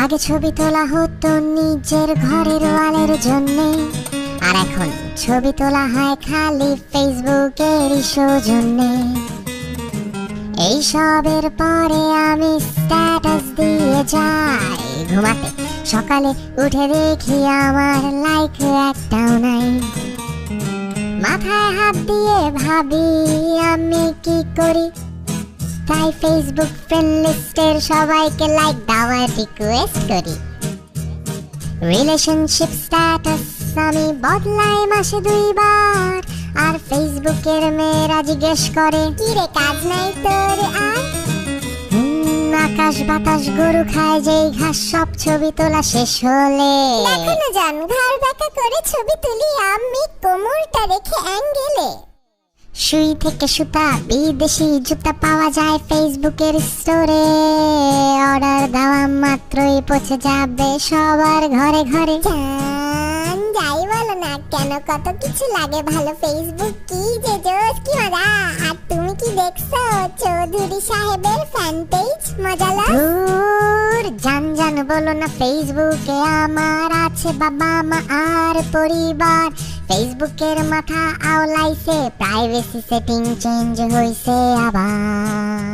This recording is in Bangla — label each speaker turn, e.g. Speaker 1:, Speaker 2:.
Speaker 1: আগে ছবি তোলা হতো নিজের ঘরের ওয়ালের জন্যে, আর এখন ছবি তোলা হয় খালি ফেসবুকের সৌজন্যে। এইসবের পরে আমি স্ট্যাটাস দিয়ে যাই ঘুমাতে, সকালে উঠে দেখি আমার লাইক একটাও নাই। মাথায় হাত দিয়ে ভাবি আমি কি করি, তাই ফেসবুক ফ্রেন্ড লিস্টের সবাইকে লাইক দেওয়ার রিকোয়েস্ট করি। রিলেশনশিপ স্ট্যাটাস আমি বদলাই মাসে 2 বার, আর ফেসবুকের মেয়েরা জিজ্ঞেস করে কি রে কাজ নাই তোর আর? আকাশ বাতাস গরু খায় যেই ঘাস, সব ছবি তোলা শেষ হলে দেখো না জান ঘর বাঁকা করে ছবি তুলি আমি কোমরটা রেখে অ্যাঙ্গেলে। সুই থেকে সুতা বিদেশি জুতা পাওয়া যায় ফেসবুকের স্টোরে, অর্ডার দেওয়া মাত্রই পৌঁছে যাবে সবার ঘরে ঘরে। জান যাই বলো না কেন কত কিছু লাগে ভালো, ফেসবুক কি যে জোস কি মজা। আর তুমি কি দেখছো চৌধুরী সাহেবের ফ্যান পেজ মজালা? জান জান বলো না, ফেসবুকে আমার আছে বাবা মা আর পরিবার। ফেসবুকের মাথা আওলাইছে, প্রাইভেসি সেটিং চেঞ্জ হইছে আবার।